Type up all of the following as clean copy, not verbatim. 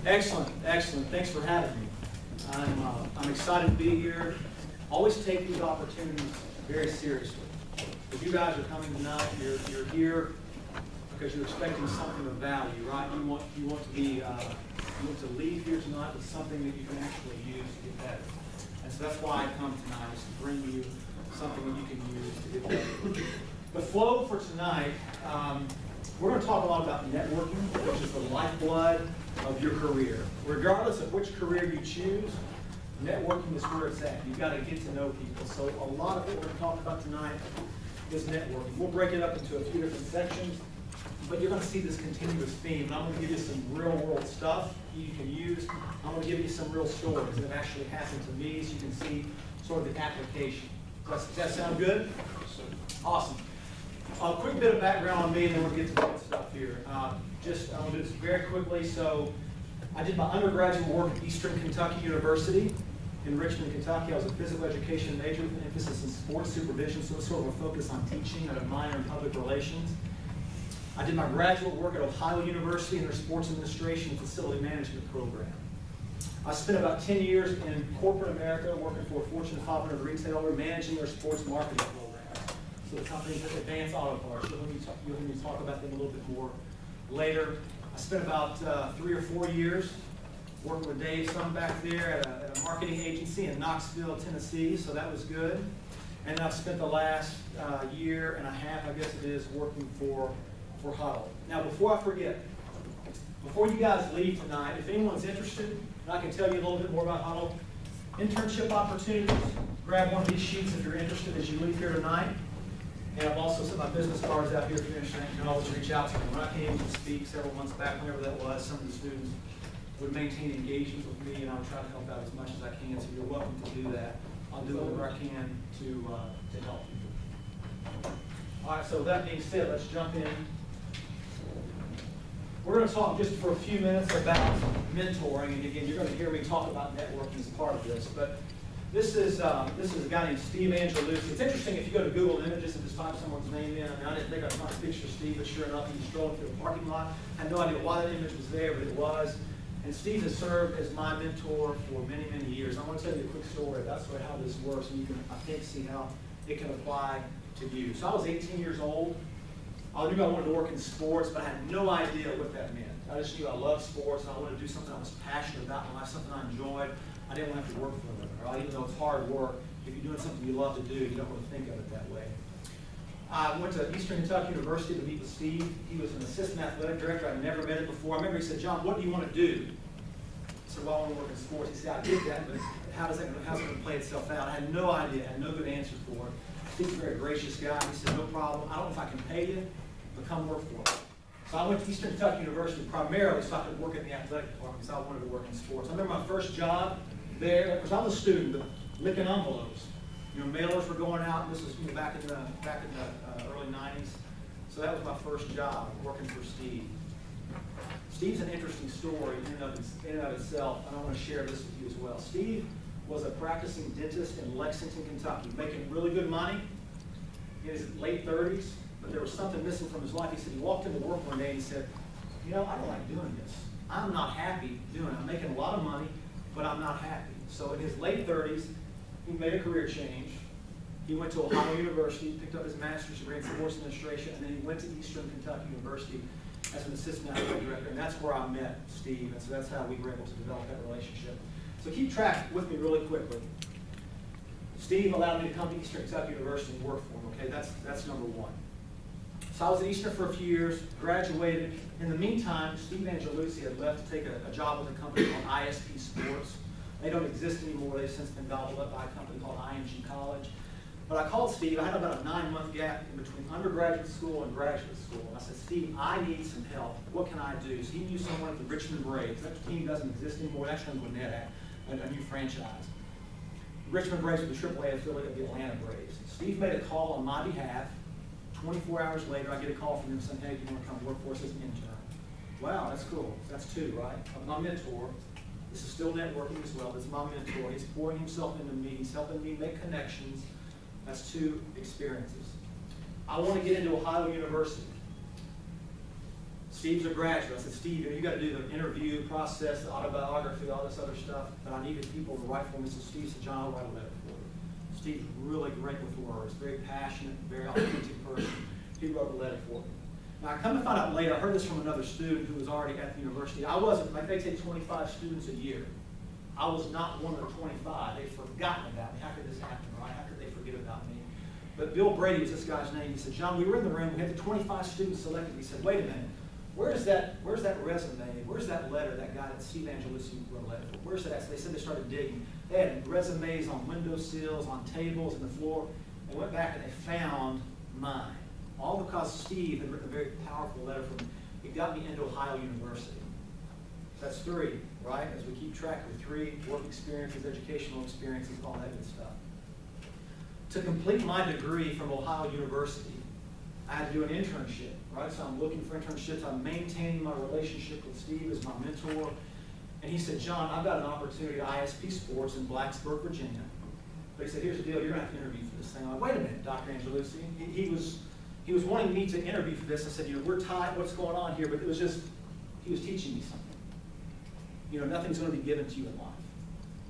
Excellent, excellent. Thanks for having me. I'm excited to be here. Always take these opportunities very seriously. If you guys are coming tonight, you're here because you're expecting something of value, right? You want to leave here tonight with something that you can actually use to get better. And so that's why I come tonight, is to bring you something that you can use to get better. The flow for tonight, we're going to talk a lot about networking, which is the lifeblood of your career. Regardless of which career you choose, networking is where it's at. You've got to get to know people. So a lot of what we're going to talk about tonight is networking. We'll break it up into a few different sections, but you're going to see this continuous theme. And I'm going to give you some real-world stuff you can use. I'm going to give you some real stories that have actually happened to me so you can see sort of the application. Does that sound good? Awesome. A quick bit of background on me, and then we'll get to the good stuff here. I'm going to do this very quickly. So I did my undergraduate work at Eastern Kentucky University in Richmond, Kentucky. I was a physical education major with an emphasis in sports supervision, so it's sort of a focus on teaching. I had a minor in public relations. I did my graduate work at Ohio University in their sports administration and facility management program. I spent about 10 years in corporate America working for a Fortune 500 retailer, managing their sports marketing program. So the companies that advance auto parts. You'll hear me talk about them a little bit more later. I spent about 3 or 4 years working with Dave some back there at a marketing agency in Knoxville, Tennessee, so that was good. And I've spent the last year and a half, I guess it is, working for Huddle. Now, before I forget, before you guys leave tonight, if anyone's interested, and I can tell you a little bit more about Huddle, internship opportunities, grab one of these sheets if you're interested as you leave here tonight. And I've also set my business cards out here if you're interested. You can always reach out to me. When I came to speak several months back, whenever that was, some of the students would maintain engagement with me, and I'll try to help out as much as I can. So you're welcome to do that. I'll do whatever I can to help you. All right, so that being said, let's jump in. We're going to talk just for a few minutes about mentoring, and again, you're going to hear me talk about networking as part of this. But this is a guy named Steve Angelucci. It's interesting if you go to Google Images and just type someone's name in. I mean, I didn't think I'd find a picture of Steve, but sure enough, he was strolling through a parking lot. I had no idea why that image was there, but it was. And Steve has served as my mentor for many, many years. I want to tell you a quick story about sort of how this works, and you can, I think, see how it can apply to you. So I was 18 years old. I knew I wanted to work in sports, but I had no idea what that meant. I just knew I loved sports, and I wanted to do something I was passionate about in life, something I enjoyed. I didn't want to have to work for a living, right? Even though it's hard work, if you're doing something you love to do, you don't really think of it that way. I went to Eastern Kentucky University to meet with Steve. He was an assistant athletic director. I'd never met him before. I remember he said, "John, what do you want to do?" I said, "Well, I want to work in sports." He said, "I did that, but how's it going to play itself out?" I had no idea. I had no good answer for it. Steve's a very gracious guy. He said, "No problem. I don't know if I can pay you, but come work for me." So I went to Eastern Kentucky University primarily so I could work in the athletic department because I wanted to work in sports. I remember my first job there, because I was a student, but licking envelopes. You know, mailers were going out, and this was back in the early 90s. So that was my first job, working for Steve. Steve's an interesting story in and of itself, and I want to share this with you as well. Steve was a practicing dentist in Lexington, Kentucky, making really good money in his late 30s, but there was something missing from his life. He said he walked into work one day and he said, "You know, I don't like doing this. I'm not happy doing it. I'm making a lot of money, but I'm not happy." So in his late 30s, he made a career change. He went to Ohio University, picked up his master's degree in sports administration, and then he went to Eastern Kentucky University as an assistant athletic director, and that's where I met Steve, and so that's how we were able to develop that relationship. So keep track with me really quickly. Steve allowed me to come to Eastern Kentucky University and work for him, okay? That's number one. So I was at Eastern for a few years, graduated. In the meantime, Steve Angelucci had left to take a job with a company called ISP Sports. They don't exist anymore. They've since been gobbled up by a company called IMG College. But I called Steve. I had about a 9-month gap in between undergraduate school and graduate school. I said, "Steve, I need some help. What can I do?" So he knew someone at the Richmond Braves. That team doesn't exist anymore. It's actually in Gwinnett, a new franchise. Richmond Braves are the AAA affiliate of the Atlanta Braves. Steve made a call on my behalf. 24 hours later, I get a call from him saying, "Hey, do you want to come work for us as an intern?" Wow, that's cool. That's 2, right? Of my mentor. This is still networking as well. This is my mentor. He's pouring himself into me. He's helping me make connections. That's 2 experiences. I want to get into Ohio University. Steve's a graduate. I said, Steve, you got to do the interview process, the autobiography, all this other stuff. But I needed people to write for me. So Steve said, John, I'll write a letter for you. Steve's really great with words, very passionate, very authentic person. He wrote a letter for me. Now, I come to find out later, I heard this from another student who was already at the university. I wasn't, like they take 25 students a year. I was not one of the 25. They'd forgotten about me. How could this happen, right? How could they forget about me? But Bill Brady was this guy's name. He said, John, we were in the room. We had the 25 students selected. He said, wait a minute. Where's that resume? Where's that letter, that guy that Steve Angelucci wrote a letter for? Where's that? So they said they started digging. They had resumes on windowsills, on tables, and the floor. They went back and they found mine. All because Steve had written a very powerful letter for me. It got me into Ohio University. That's 3, right? As we keep track of 3 work experiences, educational experiences, all that good stuff. To complete my degree from Ohio University, I had to do an internship, right? So I'm looking for internships. I'm maintaining my relationship with Steve as my mentor. And he said, John, I've got an opportunity at ISP Sports in Blacksburg, Virginia. But he said, here's the deal. You're going to have to interview for this thing. I'm like, wait a minute, Dr. Angelucci. He was wanting me to interview for this. I said, we're tied. What's going on here? But it was just, he was teaching me something. Nothing's going to be given to you in life.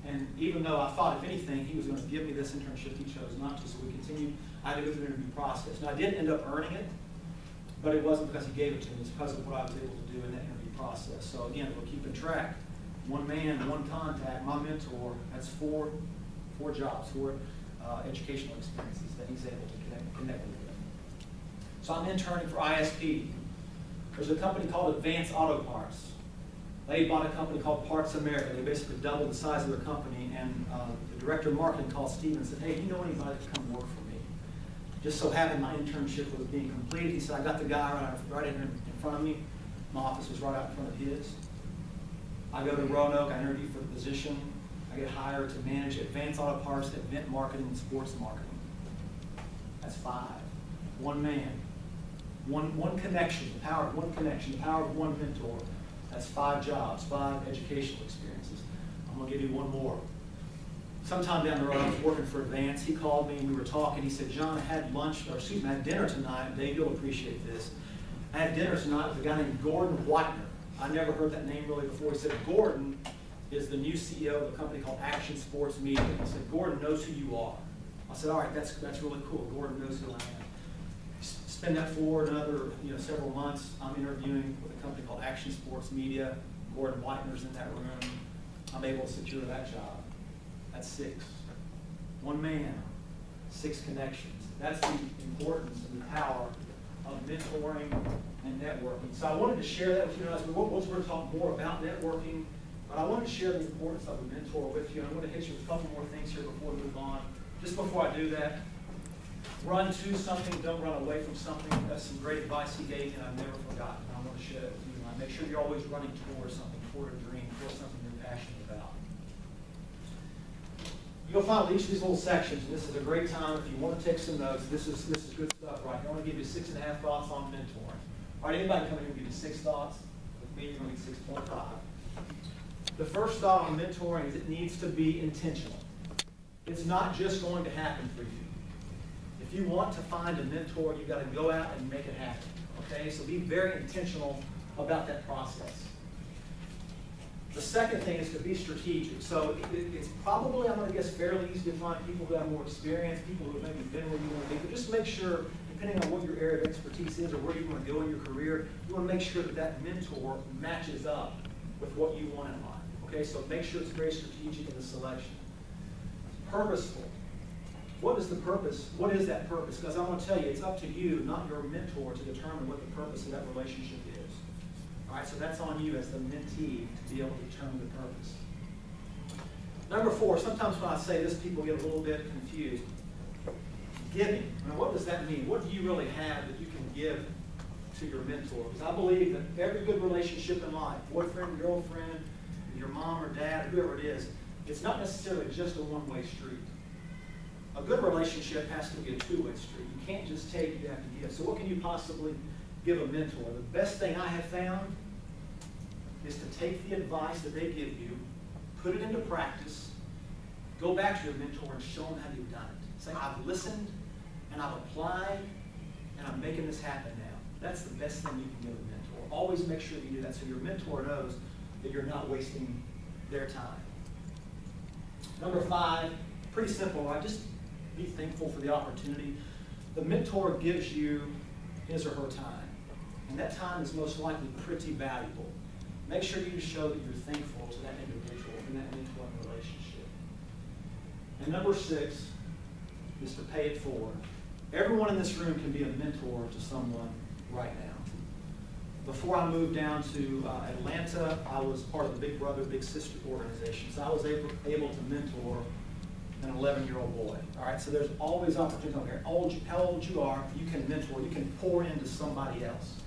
And even though I thought, if anything, he was going to give me this internship, he chose not to, so we continued. I had to go through the interview process. Now, I did end up earning it, but it wasn't because he gave it to me. It's because of what I was able to do in that interview process. So again, we're keeping track. One man, one contact, my mentor. That's four jobs, 4 educational experiences that he's able to connect with. So I'm interning for ISP. There's a company called Advanced Auto Parts. They bought a company called Parts America. They basically doubled the size of their company, and the director of marketing called Steve and said, hey, do you know anybody that can come work for me? Just so happened my internship was being completed. He said, I got the guy right in front of me. My office was right out in front of his. I go to Roanoke, I interview for the position. I get hired to manage Advanced Auto Parts, event marketing, and sports marketing. That's 5. One man. One connection, the power of one connection, the power of one mentor. That's 5 jobs, 5 educational experiences. I'm going to give you one more. Sometime down the road, I was working for Advance. He called me and we were talking. He said, John, I had I had dinner tonight. Dave, you'll appreciate this. I had dinner tonight with a guy named Gordon Whitener. I never heard that name really before. He said, Gordon is the new CEO of a company called Action Sports Media. He said, Gordon knows who you are. I said, all right, that's really cool. Gordon knows who I am. Spend that for another several months. I'm interviewing with a company called Action Sports Media. Gordon Whitener's in that room. I'm able to secure that job. That's 6. One man, 6 connections. That's the importance and the power of mentoring and networking. So I wanted to share that with you. We're going to talk more about networking, but I wanted to share the importance of a mentor with you. I'm going to hit you with a couple more things here before we move on. Just before I do that, run to something, don't run away from something. That's some great advice he gave me, and I've never forgotten. I want to share that with you. And make sure you're always running towards something, toward a dream, toward something you're passionate about. You'll find each of these little sections, and this is a great time if you want to take some notes. This is good stuff, right? I want to give you 6.5 thoughts on mentoring. All right, anybody come in and give you 6 thoughts? With me, you're going to get 6.5. The first thought on mentoring is it needs to be intentional. It's not just going to happen for you. If you want to find a mentor, you've got to go out and make it happen. Okay, so be very intentional about that process. The second thing is to be strategic. So it's probably, I'm going to guess, fairly easy to find people who have more experience, people who have maybe been where you want to be, but just make sure, depending on what your area of expertise is or where you want to go in your career, you want to make sure that that mentor matches up with what you want in life. Okay, so make sure it's very strategic in the selection. Purposeful. What is the purpose? What is that purpose? Because I want to tell you, it's up to you, not your mentor, to determine what the purpose of that relationship is. All right, so that's on you as the mentee to be able to determine the purpose. Number 4, sometimes when I say this, people get a little bit confused. Giving. Now, what does that mean? What do you really have that you can give to your mentor? Because I believe that every good relationship in life, boyfriend, girlfriend, your mom or dad, whoever it is, it's not necessarily just a one-way street. A good relationship has to be a two-way street. You can't just take, you have to give. So what can you possibly give a mentor? The best thing I have found is to take the advice that they give you, put it into practice, go back to your mentor and show them how you've done it. Say, I've listened, and I've applied, and I'm making this happen now. That's the best thing you can give a mentor. always make sure that you do that so your mentor knows that you're not wasting their time. Number 5, pretty simple, right? Just be thankful for the opportunity. The mentor gives you his or her time, and that time is most likely pretty valuable. Make sure you show that you're thankful to that individual in that mentoring relationship. And number 6 is to pay it forward. Everyone in this room can be a mentor to someone right now. Before I moved down to Atlanta, I was part of the Big Brother, Big Sister organization. So I was able to mentor an 11-year-old boy. All right, so there's always opportunity out there. How old you are, you can mentor, you can pour into somebody else.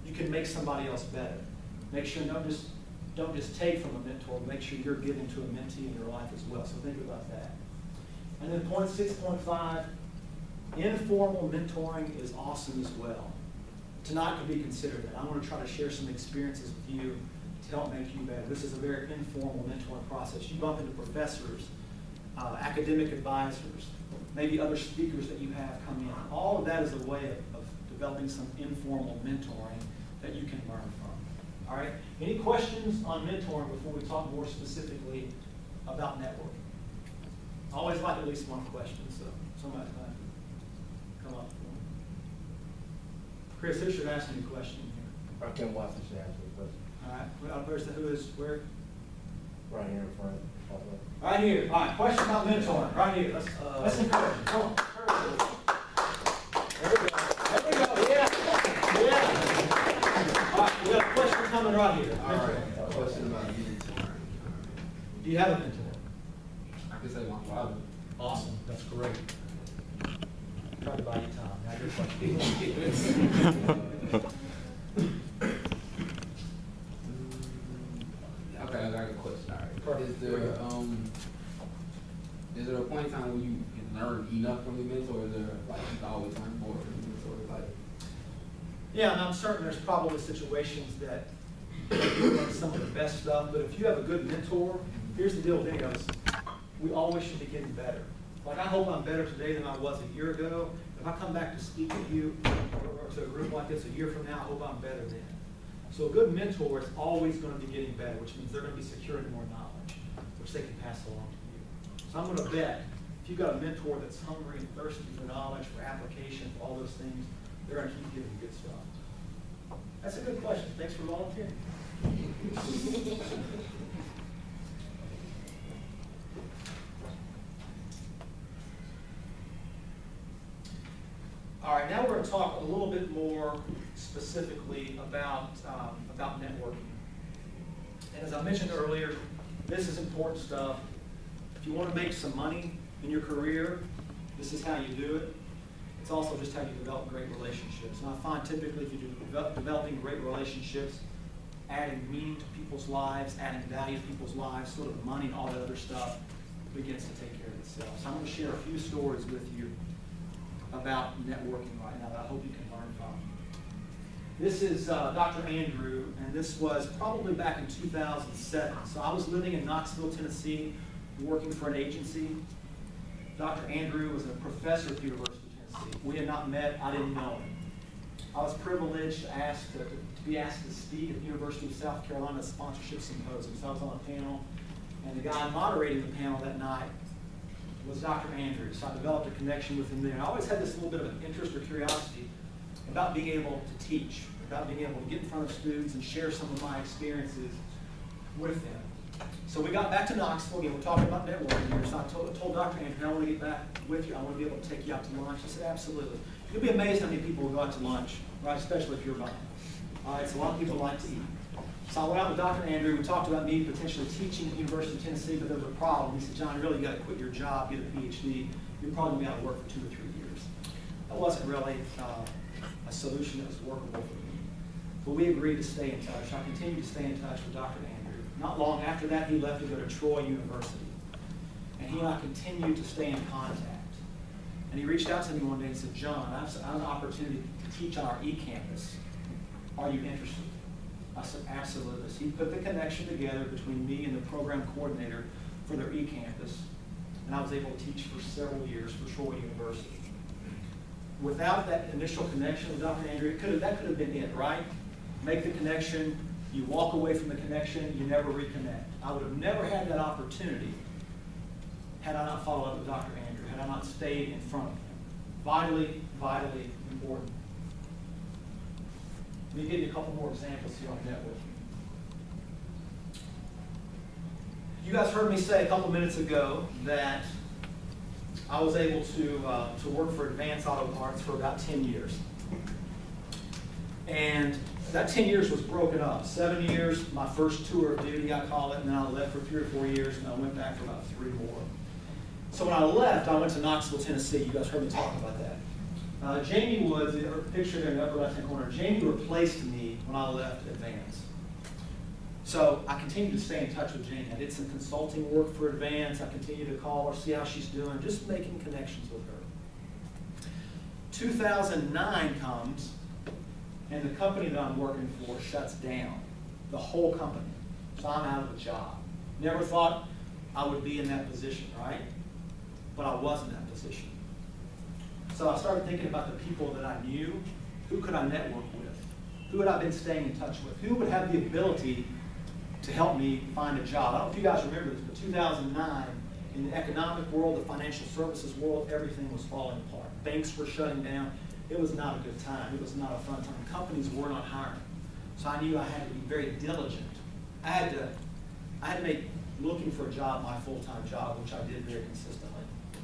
You can make somebody else better. Make sure don't just take from a mentor, make sure you're giving to a mentee in your life as well. So think about that. And then point 6.5, informal mentoring is awesome as well. Tonight could be considered that. I want to try to share some experiences with you to help make you better. This is a very informal mentoring process. You bump into professors, academic advisors, maybe other speakers that you have come in. All of that is a way of developing some informal mentoring that you can learn from. All right? Any questions on mentoring before we talk more specifically about networking? I always like at least one question, so somebody's going to come up for me. Chris, who should ask me a question here? I can watch the ask me a question. All right. Person who is where? Right here in front. Right here. All right. Question about mentoring. Right here. Let's encourage him. Come on. There we go. There we go. Yeah. Yeah. All right. We got a question coming right here. All right. A question about mentoring. Do you have a mentor? I can say my father. Awesome. That's great. I'm trying to buy you time. Now your question. Okay, I got a question. All right. Perfect. Is there a point in time when you can learn enough from your mentor, or is there like you always learn more from your mentor? Like, Yeah, and I'm certain there's probably situations that you learn some of the best stuff, but if you have a good mentor, here's the deal with any of us. We always should be getting better. Like, I hope I'm better today than I was a year ago. If I come back to speak with you or to a group like this a year from now, I hope I'm better then. So a good mentor is always going to be getting better, which means they're going to be securing more knowledge, which they can pass along to you. So I'm going to bet if you've got a mentor that's hungry and thirsty for knowledge, for application, for all those things, they're going to keep giving you good stuff. That's a good question. Thanks for volunteering. All right, now we're going to talk a little bit more specifically about networking. And as I mentioned earlier, this is important stuff. If you want to make some money in your career, this is how you do it. It's also just how you develop great relationships. And I find typically if you're developing great relationships, adding meaning to people's lives, adding value to people's lives, sort of the money and all that other stuff begins to take care of itself. So I'm going to share a few stories with you about networking right now that I hope you can learn from. This is Dr. Andrew, and this was probably back in 2007. So I was living in Knoxville, Tennessee, working for an agency. Dr. Andrew was a professor at the University of Tennessee. We had not met. I didn't know him. I was privileged to be asked to speak at the University of South Carolina Sponsorship Symposium. So I was on a panel, and the guy moderating the panel that night was Dr. Andrews. So I developed a connection with him there. And I always had this little bit of an interest or curiosity about being able to teach, about being able to get in front of students and share some of my experiences with them. So we got back to Knoxville. Again, we're talking about networking here. So I told Dr. Andrews, I want to get back with you. I want to be able to take you out to lunch. He said, absolutely. You'll be amazed how many people will go out to lunch, right? Especially if you're Vaughn. All right, so a lot of people like to eat. So I went out with Dr. Andrew. We talked about me potentially teaching at the University of Tennessee, but there was a problem. He said, John, you really got to quit your job, get a PhD. You're probably going to be out of work for 2 or 3 years. That wasn't really a solution that was workable for me. But we agreed to stay in touch. I continued to stay in touch with Dr. Andrew. Not long after that, he left to go to Troy University. And he and I continued to stay in contact. And he reached out to me one day and said, John, I have an opportunity to teach on our e-campus. Are you interested? I said, absolutely. So he put the connection together between me and the program coordinator for their e-campus, and I was able to teach for several years for Troy University. Without that initial connection with Dr. Andrew, that could have been it, right? make the connection, you walk away from the connection, you never reconnect. I would have never had that opportunity had I not followed up with Dr. Andrew, had I not stayed in front of him. Vitally, vitally important. Let me give you a couple more examples here on networking. You guys heard me say a couple minutes ago that I was able to work for Advanced Auto Parts for about 10 years. And that 10 years was broken up. 7 years, my first tour of duty, I call it, and then I left for 3 or 4 years, and I went back for about 3 more. So when I left, I went to Knoxville, Tennessee. You guys heard me talk about that. Jamie Woods, pictured in the upper left-hand corner, Jamie replaced me when I left Advance. So I continued to stay in touch with Jamie. I did some consulting work for Advance. I continued to call her, see how she's doing, just making connections with her. 2009 comes, and the company that I'm working for shuts down. The whole company. So I'm out of a job. Never thought I would be in that position, right? But I was in that position. So I started thinking about the people that I knew. Who could I network with? Who had I been staying in touch with? Who would have the ability to help me find a job? I don't know if you guys remember this, but 2009, in the economic world, the financial services world, everything was falling apart. Banks were shutting down. It was not a good time. It was not a fun time. Companies were not hiring. So I knew I had to be very diligent. I had to make looking for a job my full-time job, which I did very consistently.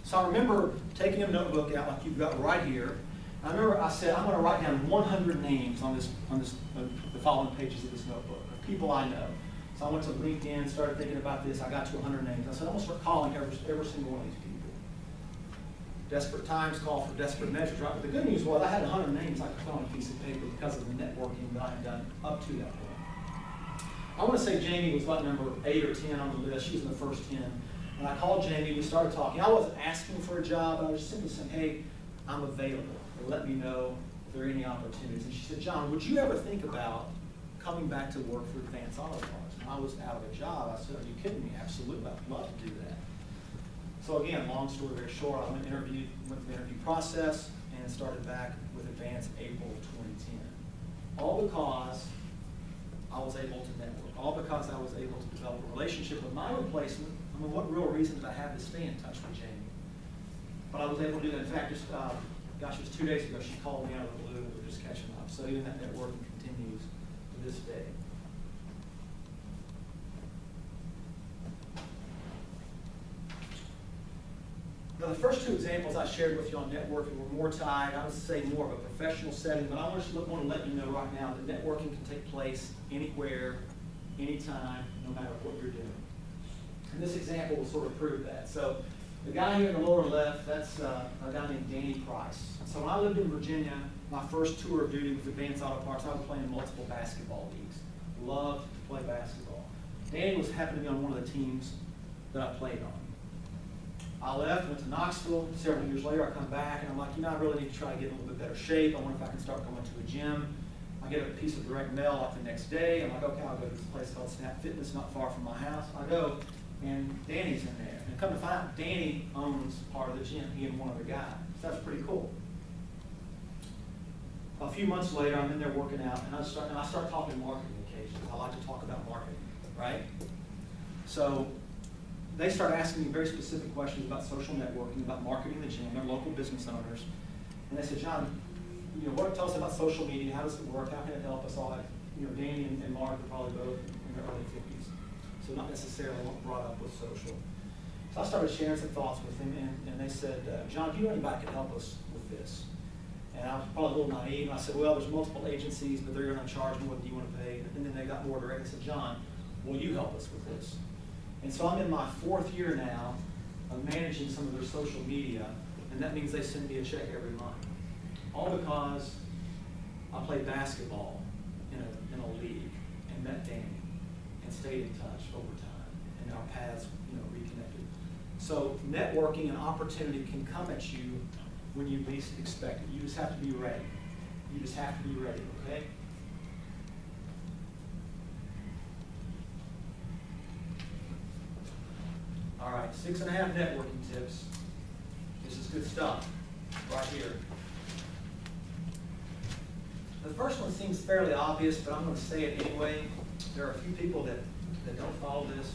So I remember taking a notebook out like you've got right here. I remember I said, I'm going to write down 100 names on the following pages of this notebook of people I know. So I went to LinkedIn, started thinking about this. I got to 100 names. I said, I'm going to start calling every single one of these people. Desperate times call for desperate measures, right? But the good news was I had 100 names I could put on a piece of paper because of the networking that I had done up to that point. I want to say Jamie was like number 8 or 10 on the list. She was in the first 10. And I called Jamie, we started talking. I wasn't asking for a job, I was just simply saying, hey, I'm available. Or let me know if there are any opportunities. And she said, John, would you ever think about coming back to work for Advanced Auto Parts? And I was out of a job. I said, are you kidding me? Absolutely, I'd love to do that. So again, long story very short, I went through the interview process and started back with Advanced April 2010. All because I was able to network. All because I was able to develop a relationship with my replacement. I mean, what real reason did I have to stay in touch with Jamie? But I was able to do that. In fact, just, gosh, it was 2 days ago, she called me out of the blue and we were just catching up. So even that networking continues to this day. Now, the first 2 examples I shared with you on networking were more tied, I would say more of a professional setting, but I want to let you know right now that networking can take place anywhere, anytime, no matter what you're doing. And this example will sort of prove that. So the guy here in the lower left, that's a guy named Danny Price. So when I lived in Virginia, my first tour of duty with Advanced Auto Parts, I was playing multiple basketball leagues. Loved to play basketball. Danny happened to be on one of the teams that I played on. I left, went to Knoxville. Several years later, I come back, and I'm like, I really need to try to get in a little bit better shape. I wonder if I can start going to a gym. I get a piece of direct mail like the next day. I'm like, okay, I'll go to this place called Snap Fitness, not far from my house. I go, and Danny's in there. And come to find out, Danny owns part of the gym, he and one other guy. So that's pretty cool. A few months later, I'm in there working out, and I start talking marketing occasionally. I like to talk about marketing, right? So they start asking me very specific questions about social networking, about marketing the gym. They're local business owners. And they said, John, tell us about social media. How does it work? How can it help us all? Danny and Mark are probably both in their early 50s. So not necessarily brought up with social. So I started sharing some thoughts with them, and they said, John, do you know anybody that can help us with this? And I was probably a little naive, and I said, well, there's multiple agencies, but they're going to charge more than you want to pay. And then they got more direct and said, John, will you help us with this? And so I'm in my 4th year now of managing some of their social media, and that means they send me a check every month. All because I played basketball in a league and met Danny and stayed in touch over time, and our paths reconnected. So networking and opportunity can come at you when you least expect it. You just have to be ready. You just have to be ready, okay? All right, 6.5 networking tips. This is good stuff right here. The first one seems fairly obvious, but I'm going to say it anyway. There are a few people that don't follow this.